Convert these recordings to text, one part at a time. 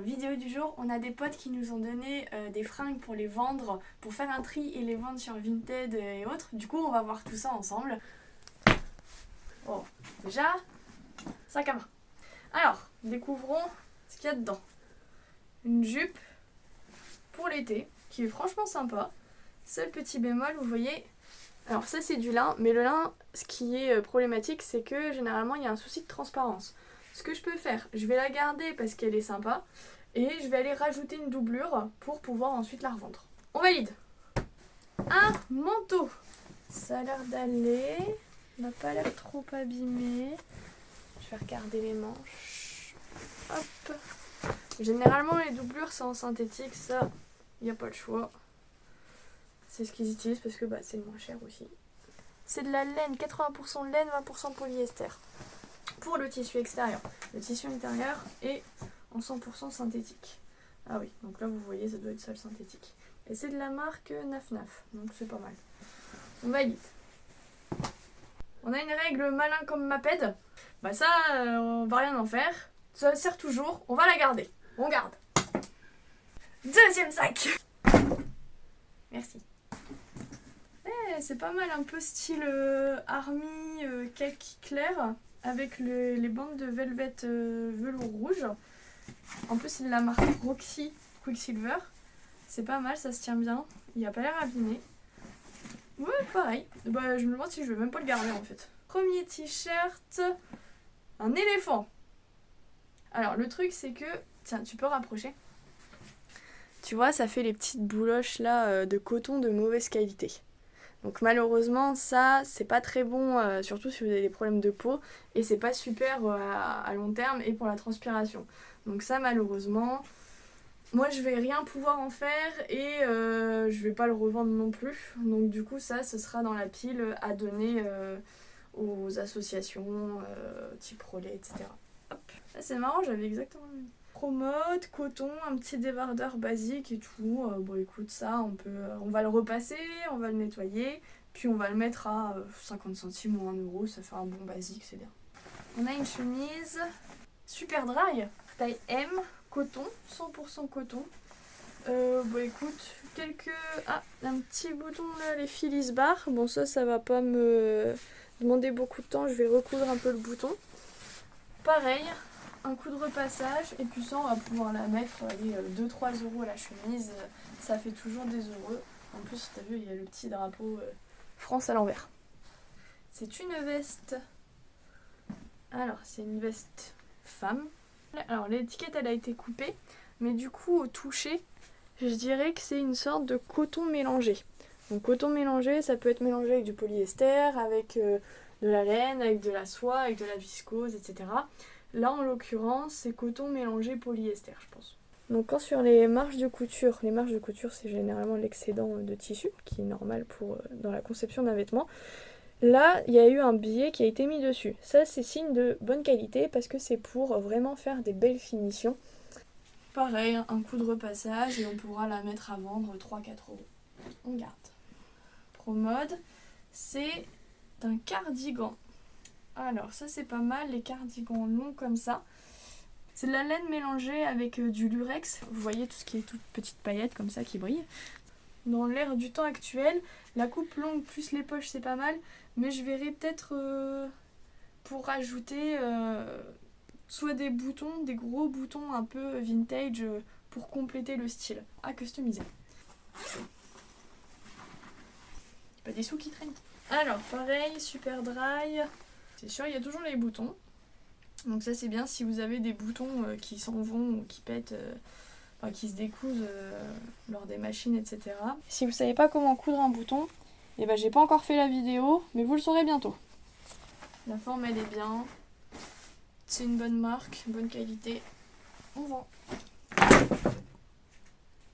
Vidéo du jour, on a des potes qui nous ont donné des fringues pour les vendre, pour faire un tri et les vendre sur Vinted et autres. Du coup, on va voir tout ça ensemble. Bon, déjà, sac à main. Alors, découvrons ce qu'il y a dedans. Une jupe pour l'été, qui est franchement sympa. Seul petit bémol, vous voyez, alors ça c'est du lin, mais le lin, ce qui est problématique, c'est que généralement il y a un souci de transparence. Ce que je peux faire, je vais la garder parce qu'elle est sympa, et je vais aller rajouter une doublure pour pouvoir ensuite la revendre. On valide. Un manteau. Ça a l'air d'aller. Il n'a pas l'air trop abîmé. Je vais regarder les manches. Hop. Généralement les doublures c'est en synthétique, ça, il n'y a pas le choix. C'est ce qu'ils utilisent parce que c'est le moins cher aussi. C'est de la laine, 80% laine, 20% polyester. Pour le tissu extérieur. Le tissu intérieur est en 100% synthétique. Ah oui, donc là vous voyez, ça doit être ça le synthétique. Et c'est de la marque Naf Naf, donc c'est pas mal. On valide. On a une règle malin comme Maped. Ça, on va rien en faire. Ça sert toujours, on va la garder. On garde. Deuxième sac. Merci. C'est pas mal, un peu style army kaki clair avec les bandes de velvet velours rouge. En plus c'est de la marque Roxy Quicksilver. C'est pas mal, ça se tient bien. Il a pas l'air abîmé. Ouais, pareil. Je me demande si je vais même pas le garder en fait. Premier t-shirt, un éléphant. Alors le truc c'est que, tiens, tu peux rapprocher. Tu vois, ça fait les petites bouloches là de coton de mauvaise qualité. Donc malheureusement ça c'est pas très bon, surtout si vous avez des problèmes de peau, et c'est pas super à long terme et pour la transpiration. Donc ça malheureusement, moi je vais rien pouvoir en faire et je vais pas le revendre non plus. Donc du coup ça ce sera dans la pile à donner aux associations type relais, etc. Hop. Là c'est marrant, j'avais exactement le même. Pro-mode, coton, un petit débardeur basique et tout. Écoute, ça on va le repasser, on va le nettoyer, puis on va le mettre à 50 centimes ou 1 euro, ça fait un bon basique, c'est bien. On a une chemise super dry, taille M, coton, 100% coton. Écoute, un petit bouton là, les Phillies bar. Bon ça va pas me demander beaucoup de temps, je vais recoudre un peu le bouton. Pareil, un coup de repassage, et puis ça on va pouvoir la mettre 2-3 euros la chemise, ça fait toujours des heureux. En plus t'as vu il y a le petit drapeau France à l'envers. C'est une veste, alors c'est une veste femme. Alors l'étiquette elle a été coupée, mais du coup au toucher je dirais que c'est une sorte de coton mélangé. Donc coton mélangé, ça peut être mélangé avec du polyester, avec de la laine, avec de la soie, avec de la viscose, etc. Là en l'occurrence c'est coton mélangé polyester je pense. Donc quand sur les marges de couture c'est généralement l'excédent de tissu qui est normal dans la conception d'un vêtement. Là il y a eu un billet qui a été mis dessus. Ça c'est signe de bonne qualité parce que c'est pour vraiment faire des belles finitions. Pareil, un coup de repassage et on pourra la mettre à vendre 3-4 euros. On garde. Pro-mode, c'est un cardigan. Alors ça c'est pas mal, les cardigans longs comme ça. C'est de la laine mélangée avec du lurex. Vous voyez tout ce qui est toutes petites paillettes comme ça qui brillent. Dans l'air du temps actuel, la coupe longue plus les poches c'est pas mal. Mais je verrai peut-être pour rajouter soit des boutons, des gros boutons un peu vintage pour compléter le style. À customiser. Pas des sous qui traînent. Alors pareil, super dry. C'est sûr, il y a toujours les boutons. Donc ça c'est bien si vous avez des boutons qui s'en vont ou qui pètent, qui se décousent lors des machines, etc. Si vous savez pas comment coudre un bouton, j'ai pas encore fait la vidéo, mais vous le saurez bientôt. La forme elle est bien. C'est une bonne marque, bonne qualité. On vend.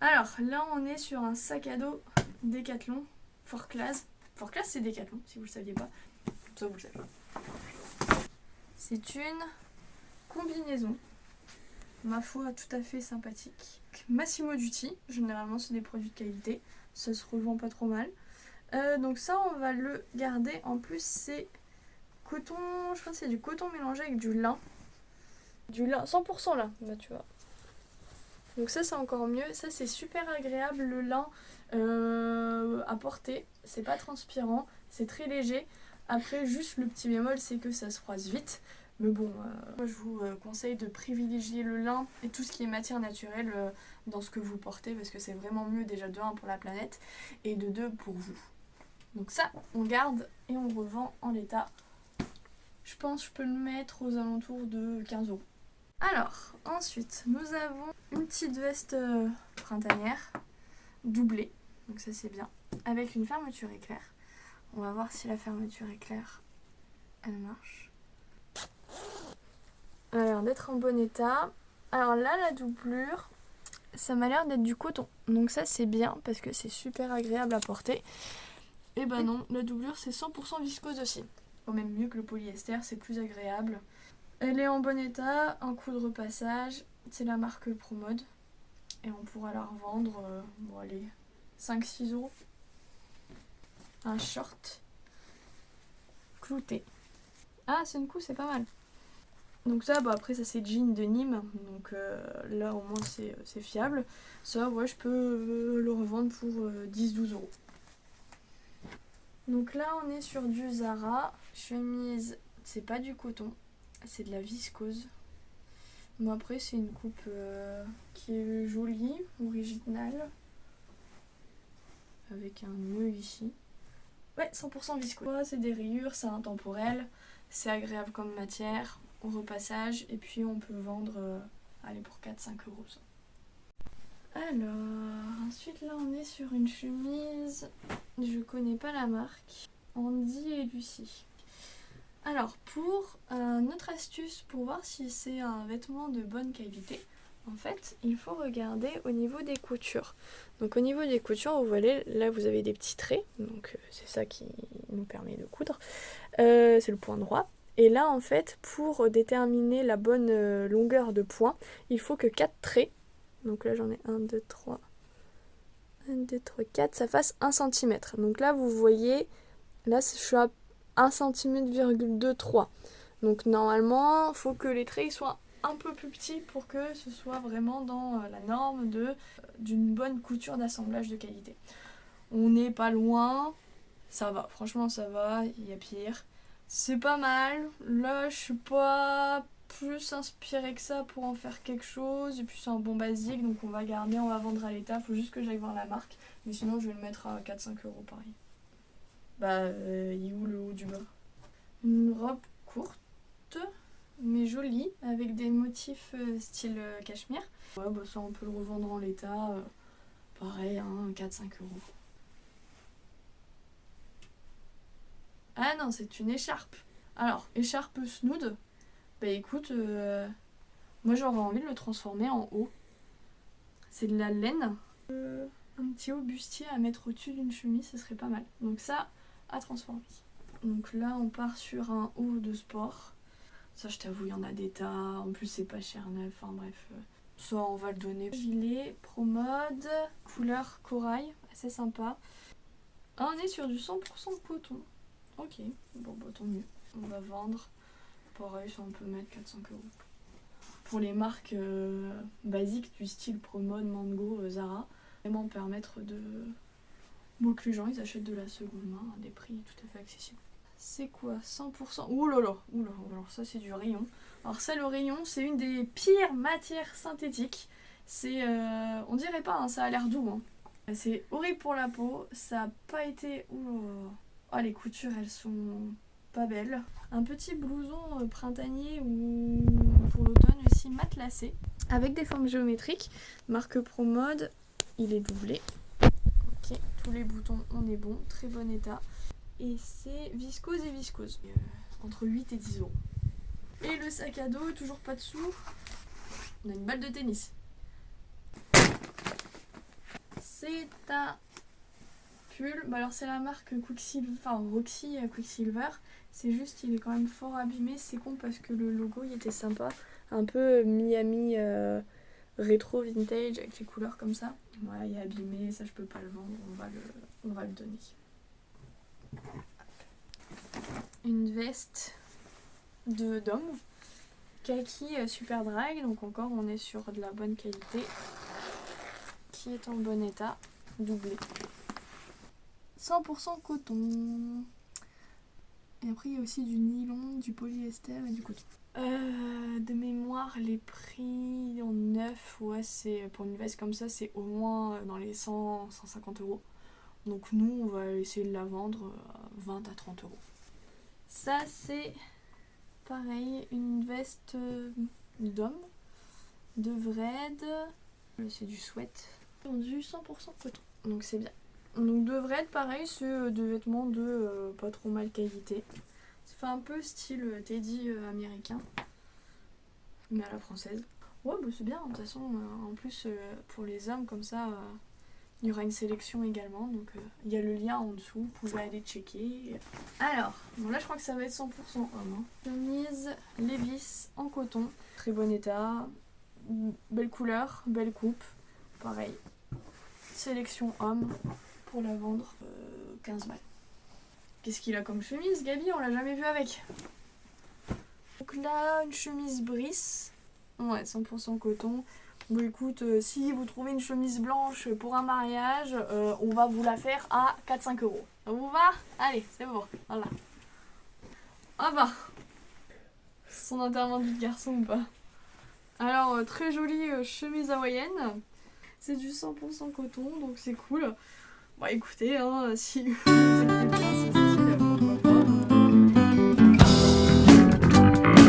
Alors là on est sur un sac à dos Decathlon, Fort Class. Fort Class c'est Decathlon si vous le saviez pas. Ça vous le savez. C'est une combinaison, ma foi tout à fait sympathique. Massimo Dutti, généralement c'est des produits de qualité, ça se revend pas trop mal. Donc ça on va le garder, en plus c'est coton, je pense que c'est du coton mélangé avec du lin. Du lin, 100% lin, là tu vois. Donc ça c'est encore mieux, ça c'est super agréable, le lin à porter, c'est pas transpirant, c'est très léger. Après juste le petit bémol c'est que ça se froisse vite. Mais bon, moi je vous conseille de privilégier le lin et tout ce qui est matière naturelle dans ce que vous portez parce que c'est vraiment mieux déjà de 1 pour la planète et de 2 pour vous. Donc ça on garde et on revend en l'état. Je pense que je peux le mettre aux alentours de 15 €. Alors, ensuite, nous avons une petite veste printanière, doublée, donc ça c'est bien, avec une fermeture éclair. On va voir si la fermeture éclair, elle marche. Elle a l'air d'être en bon état. Alors là, la doublure, ça m'a l'air d'être du coton, donc ça c'est bien parce que c'est super agréable à porter. Et ben non, la doublure c'est 100% viscose aussi. Au même mieux que le polyester, c'est plus agréable. Elle est en bon état, un coup de repassage, c'est la marque Promode. Et on pourra la revendre, bon allez, 5-6 €. Un short clouté. Ah, Sunku, c'est pas mal. Donc ça, bah après ça c'est jean de Nîmes, donc là au moins c'est fiable. Ça, ouais, je peux le revendre pour 10-12 €. Donc là on est sur du Zara, chemise, c'est pas du coton, c'est de la viscose. Bon après c'est une coupe qui est jolie, originale, avec un nœud ici. Ouais, 100% viscose. Ouais, c'est des rayures, c'est intemporel, c'est agréable comme matière, au repassage, et puis on peut vendre allez, pour 4-5 € ça. Alors, ensuite là on est sur une chemise, je connais pas la marque, Andy et Lucie. Alors, pour notre astuce pour voir si c'est un vêtement de bonne qualité, en fait, il faut regarder au niveau des coutures. Donc au niveau des coutures, vous voyez, là vous avez des petits traits, donc c'est ça qui nous permet de coudre. C'est le point droit. Et là, en fait, pour déterminer la bonne longueur de point, il faut que 4 traits, donc là j'en ai 1, 2, 3, 1, 2, 3, 4, ça fasse 1 cm. Donc là, vous voyez, là je suis à 1 cm,2, 3. Donc normalement, il faut que les traits soient un peu plus petits pour que ce soit vraiment dans la norme d'une bonne couture d'assemblage de qualité. On n'est pas loin, ça va, franchement ça va, il y a pire. C'est pas mal, là je suis pas plus inspirée que ça pour en faire quelque chose, et puis c'est un bon basique, donc on va garder, on va vendre à l'état, faut juste que j'aille voir la marque, mais sinon je vais le mettre à 4-5 € pareil. Bah, il est où le haut du bas? Une robe courte, mais jolie, avec des motifs style cachemire. Ouais, bah ça on peut le revendre en l'état, pareil, hein, 4-5 €. Ah non, c'est une écharpe. Alors, écharpe snood, bah écoute, moi j'aurais envie de le transformer en haut. C'est de la laine. Un petit haut bustier à mettre au-dessus d'une chemise, ce serait pas mal. Donc ça, à transformer. Donc là, on part sur un haut de sport. Ça, je t'avoue, il y en a des tas. En plus, c'est pas cher neuf. Enfin bref, ça, on va le donner. Gilet Promode, couleur corail, assez sympa. Ah, on est sur du 100% coton. Ok, bon, bah tant mieux. On va vendre. Pareil, ça, on peut mettre 4-5 €. Pour les marques basiques du style Promode, Mango, Zara, vraiment permettre de... Bon, que les gens ils achètent de la seconde main à des prix tout à fait accessibles. C'est quoi 100%? Ouh là là, alors ça c'est du rayon. Alors ça, le rayon, c'est une des pires matières synthétiques. C'est, on dirait pas, hein, ça a l'air doux. Hein. C'est horrible pour la peau, ça a pas été... Ouh, oh, les coutures, elles sont pas belles. Un petit blouson printanier ou pour l'automne aussi matelassé, avec des formes géométriques. Marque Promode, il est doublé. Ok, tous les boutons, on est bon, très bon état. Et c'est viscose et viscose. Entre 8 et 10 €. Et le sac à dos, toujours pas de sous. On a une balle de tennis. C'est un pull. Bah alors c'est la marque Quicksilver, enfin Roxy Quicksilver. C'est juste, il est quand même fort abîmé. C'est con parce que le logo, il était sympa. Un peu Miami rétro vintage avec les couleurs comme ça. Ouais, il est abîmé, ça je peux pas le vendre. On va le donner. Une veste d'homme kaki super drag, donc encore on est sur de la bonne qualité qui est en bon état, doublé. 100% coton. Et après il y a aussi du nylon, du polyester et du coton. De mémoire, les prix en neuf, ouais, c'est pour une veste comme ça, c'est au moins dans les 100-150 euros. Donc nous, on va essayer de la vendre à 20 à 30 euros. Ça, c'est pareil, une veste d'homme, de Vred. C'est du sweat. Du 100% coton. Donc c'est bien. Donc de Vred, pareil, c'est des vêtements de pas trop mal qualité. Ça fait un peu style teddy américain, mais à la française. Ouais, bah c'est bien, de toute façon, en plus pour les hommes comme ça, il y aura une sélection également, donc il y a le lien en dessous, vous pouvez aller checker. Alors, bon là je crois que ça va être 100% homme. Hein. Chemise Levi's en coton, très bon état, belle couleur, belle coupe, pareil. Sélection homme pour la vendre 15 balles. Qu'est-ce qu'il a comme chemise, Gabi? On l'a jamais vu avec. Donc là, une chemise Brice. Ouais, 100% coton. Bon écoute, si vous trouvez une chemise blanche pour un mariage, on va vous la faire à 4-5 euros. Ça vous va? Allez, c'est bon. Voilà. Ah bah. Son enterrement de vie de garçon ou pas? Alors, très jolie chemise hawaïenne. C'est du 100% coton, donc c'est cool. Bon écoutez, hein, si vous êtes bien,